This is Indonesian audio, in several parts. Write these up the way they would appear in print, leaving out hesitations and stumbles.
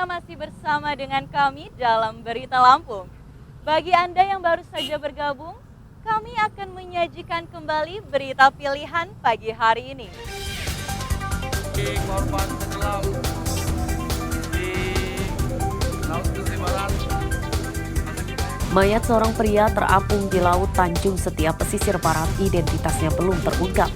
Anda masih bersama dengan kami dalam Berita Lampung. Bagi Anda yang baru saja bergabung, kami akan menyajikan kembali berita pilihan pagi hari ini. Korban tenggelam di Laut Pesisir Barat. Mayat seorang pria terapung di Laut Tanjung Setia Pesisir Barat, identitasnya belum terungkap.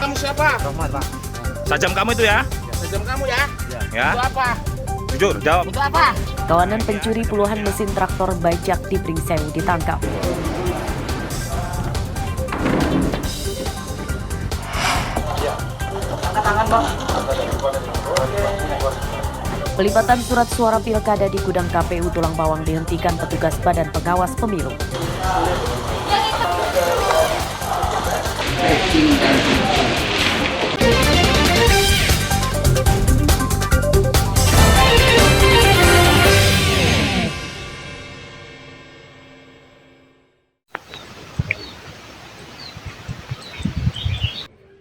Kamu siapa? Rahmat, Pak. Sajam kamu itu ya? Sejam kamu ya? Ya. Untuk apa? Jujur, jawab. Untuk apa? Kawanan pencuri puluhan mesin traktor bajak di Pringsewu ditangkap. Angkat tangan, Bang. Pelipatan surat suara pilkada di gudang KPU Tulang Bawang dihentikan petugas Badan Pengawas Pemilu.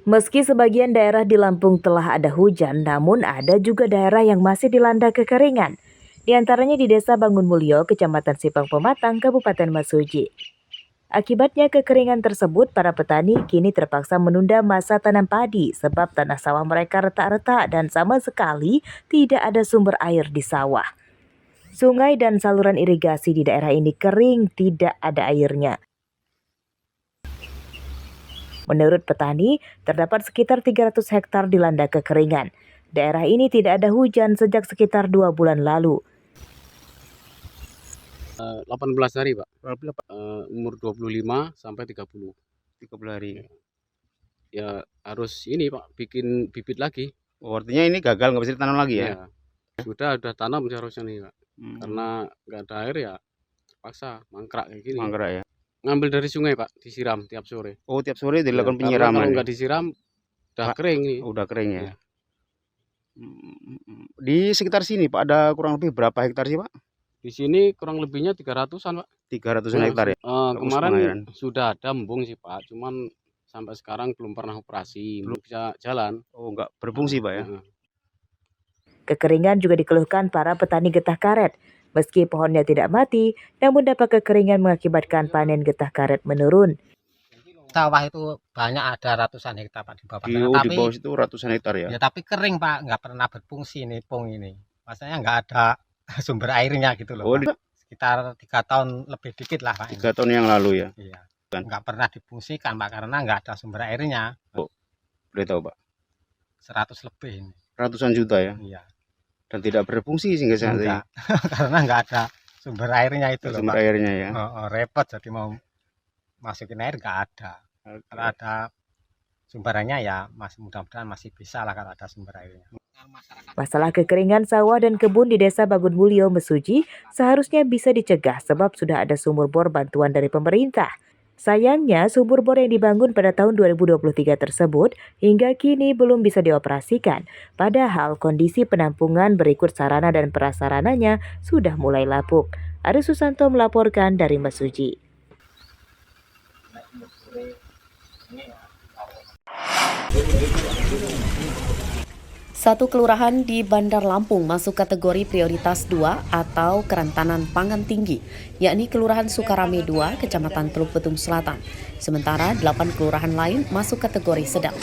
Meski sebagian daerah di Lampung telah ada hujan, namun ada juga daerah yang masih dilanda kekeringan. Di antaranya di Desa Bangunmulyo, Kecamatan Sipang Pematang, Kabupaten Mesuji. Akibatnya kekeringan tersebut, para petani kini terpaksa menunda masa tanam padi sebab tanah sawah mereka retak-retak dan sama sekali tidak ada sumber air di sawah. Sungai dan saluran irigasi di daerah ini kering, tidak ada airnya. Menurut petani, terdapat sekitar 300 hektar dilanda kekeringan. Daerah ini tidak ada hujan sejak sekitar 2 bulan lalu. 18 hari, Pak. Umur 25 sampai 30. 30 hari. Ya harus ini, Pak, bikin bibit lagi. Oh, artinya ini gagal, nggak bisa ditanam lagi ya? Sudah tanam seharusnya nih, Pak. Karena nggak ada air ya terpaksa mangkrak kayak gini. Mangkrak ya? Ngambil dari sungai, Pak, disiram tiap sore. Oh, tiap sore dilakukan Kalau penyiraman. nggak disiram, udah kering nih. Udah kering ya? Ya. Di sekitar sini, Pak, ada kurang lebih berapa hektar sih, Pak? Di sini kurang lebihnya 300-an, Pak. 300 hektar ya? Kemarin pengairan. sudah ada embung sih, Pak. Cuman sampai sekarang belum pernah operasi, belum bisa jalan. Oh, nggak berfungsi, Pak ya? Kekeringan juga dikeluhkan para petani getah karet. Meski pohonnya tidak mati, namun dampak kekeringan mengakibatkan panen getah karet menurun. Sawah itu banyak, ada ratusan hektar, Pak, di bawah. Di bawah itu ratusan hektar ya? Ya, tapi kering, Pak, nggak pernah berfungsi nih pung ini. Maksudnya nggak ada sumber airnya gitu loh. Oh, Pak. Sekitar 3 tahun lebih dikit lah, Pak. 3 tahun yang lalu ya? Iya. Kan? Nggak pernah difungsikan, Pak, karena nggak ada sumber airnya. Boleh tahu, Pak? 100 lebih ini. Ratusan juta ya? Iya. Dan tidak berfungsi sehingga saat ini? Enggak. Karena nggak ada sumber airnya itu loh, Sumber Pak. airnya ya? Repot, jadi mau masukin air nggak ada. Kalau ada sumbernya ya mudah-mudahan masih bisa lah kalau ada sumber airnya. Masalah kekeringan sawah dan kebun di Desa Bangunmulyo, Mesuji seharusnya bisa dicegah sebab sudah ada sumur bor bantuan dari pemerintah. Sayangnya, sumur bor yang dibangun pada tahun 2023 tersebut hingga kini belum bisa dioperasikan. Padahal kondisi penampungan berikut sarana dan prasarananya sudah mulai lapuk. Ari Susanto melaporkan dari Mesuji. Satu kelurahan di Bandar Lampung masuk kategori prioritas 2 atau kerentanan pangan tinggi, yakni Kelurahan Sukarame 2, Kecamatan Teluk Betung Selatan. Sementara 8 kelurahan lain masuk kategori sedang.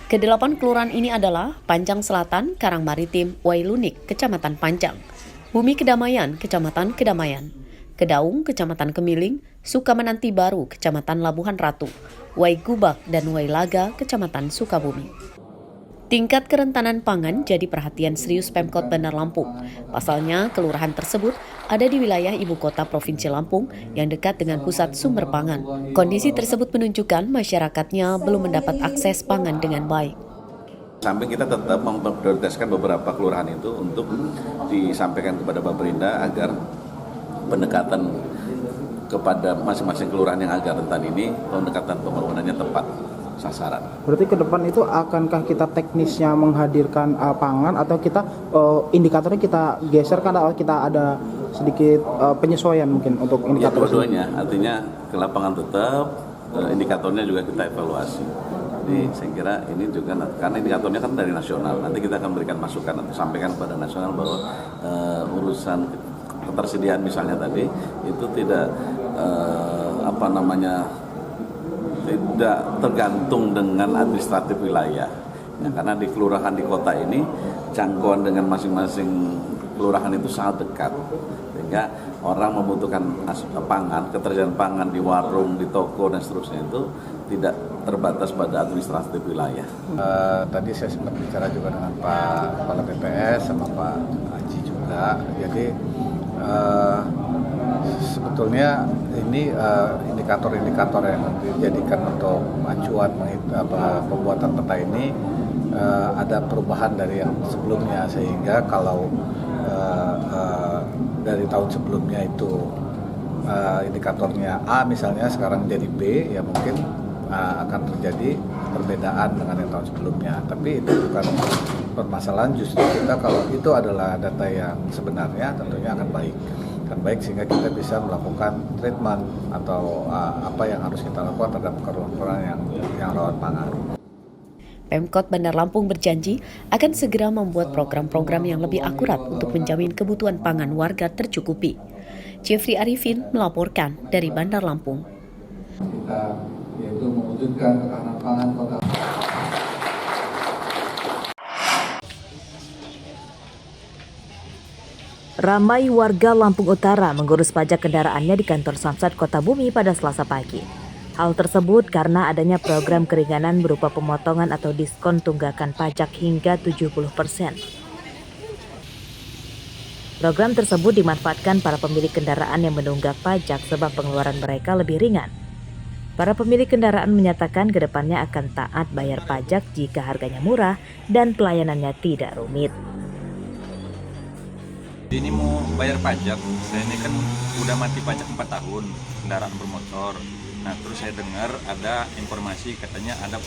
Kedelapan kelurahan ini adalah Panjang Selatan, Karang Maritim, Wailunik, Kecamatan Panjang, Bumi Kedamaian, Kecamatan Kedamaian, Kedaung, Kecamatan Kemiling, Sukamananti Baru, Kecamatan Labuhan Ratu, Waigubak, dan Wailaga, Kecamatan Sukabumi. Tingkat kerentanan pangan jadi perhatian serius Pemkot Bandar Lampung. Pasalnya, kelurahan tersebut ada di wilayah ibu kota Provinsi Lampung yang dekat dengan pusat sumber pangan. Kondisi tersebut menunjukkan masyarakatnya belum mendapat akses pangan dengan baik. Samping kita tetap memprioritaskan beberapa kelurahan itu untuk disampaikan kepada Baperinda agar pendekatan kepada masing-masing kelurahan yang agak rentan ini pendekatan pembangunannya tepat. sasaran. Berarti ke depan itu akankah kita teknisnya menghadirkan pangan atau kita indikatornya kita geserkan atau kita ada sedikit penyesuaian mungkin untuk indikator? Ya, dua-duanya, artinya ke lapangan tetap, indikatornya juga kita evaluasi. Jadi saya kira ini juga karena indikatornya kan dari nasional, nanti kita akan berikan masukan atau sampaikan kepada nasional bahwa urusan ketersediaan misalnya tadi itu tidak tidak tergantung dengan administratif wilayah. Ya, karena di kelurahan di kota ini jangkauan dengan masing-masing kelurahan itu sangat dekat, sehingga orang membutuhkan pangan, ketersediaan pangan di warung, di toko dan seterusnya itu tidak terbatas pada administratif wilayah. Tadi saya sempat bicara juga dengan Pak Kepala BPS sama Pak Haji juga. Jadi sebetulnya ini indikator-indikator yang dijadikan untuk acuan pembuatan peta ini ada perubahan dari yang sebelumnya, sehingga kalau dari tahun sebelumnya itu indikatornya A misalnya, sekarang jadi B, ya mungkin akan terjadi perbedaan dengan yang tahun sebelumnya. Tapi itu bukan permasalahan, justru kita kalau itu adalah data yang sebenarnya tentunya akan baik sehingga kita bisa melakukan treatment atau apa yang harus kita lakukan terhadap kelurahan yang rawan pangan. Pemkot Bandar Lampung berjanji akan segera membuat program-program yang lebih akurat untuk menjamin kebutuhan pangan warga tercukupi. Jeffrey Arifin melaporkan dari Bandar Lampung. Kita yaitu mewujudkan ketahanan pangan kota. Ramai warga Lampung Utara mengurus pajak kendaraannya di kantor Samsat Kota Bumi pada Selasa pagi. Hal tersebut karena adanya program keringanan berupa pemotongan atau diskon tunggakan pajak hingga 70%. Program tersebut dimanfaatkan para pemilik kendaraan yang menunggak pajak sebab pengeluaran mereka lebih ringan. Para pemilik kendaraan menyatakan kedepannya akan taat bayar pajak jika harganya murah dan pelayanannya tidak rumit. Ini mau bayar pajak, saya ini kan udah mati pajak 4 tahun kendaraan bermotor. Nah terus saya dengar ada informasi katanya ada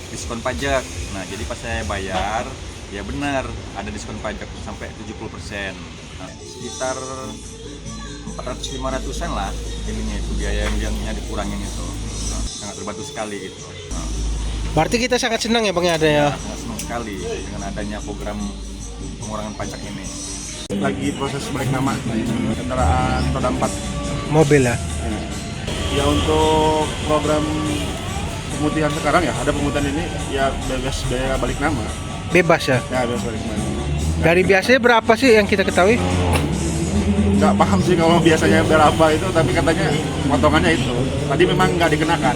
diskon pajak. Nah jadi pas saya bayar, ya benar ada diskon pajak sampai 70%. Nah, sekitar 400-500an lah ininya itu biaya yang dikurangin itu. Nah, sangat terbantu sekali gitu. Nah. Berarti kita sangat senang ya Bang ya adanya. Sangat senang sekali dengan adanya program pengurangan pajak ini. Lagi proses balik nama kendaraan roda 4 mobil ya. Ya untuk program pemutihan sekarang ya ada pemutihan ini ya bebas biaya balik nama. Bebas ya? Ya bebas balik nama. Dari biasanya berapa sih yang kita ketahui? Nggak paham sih kalau biasanya berapa itu, tapi katanya potongannya itu. Tadi memang nggak dikenakan.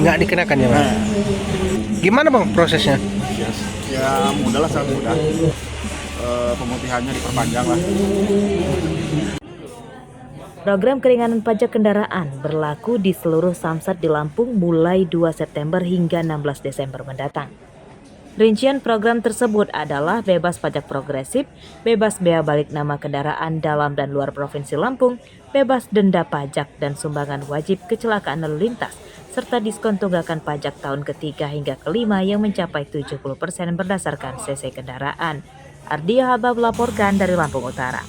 Nggak dikenakan ya Bang? Nah. Gimana Bang prosesnya? Ya mudah lah, sangat mudah. Pemutihannya diperpanjang lah. Program keringanan pajak kendaraan berlaku di seluruh Samsat di Lampung mulai 2 September hingga 16 Desember mendatang. Rincian program tersebut adalah bebas pajak progresif, bebas bea balik nama kendaraan dalam dan luar Provinsi Lampung, bebas denda pajak dan sumbangan wajib kecelakaan lalu lintas, serta diskon tunggakan pajak tahun ketiga hingga kelima yang mencapai 70% berdasarkan cc kendaraan. Ardia Habab melaporkan dari Lampung Utara.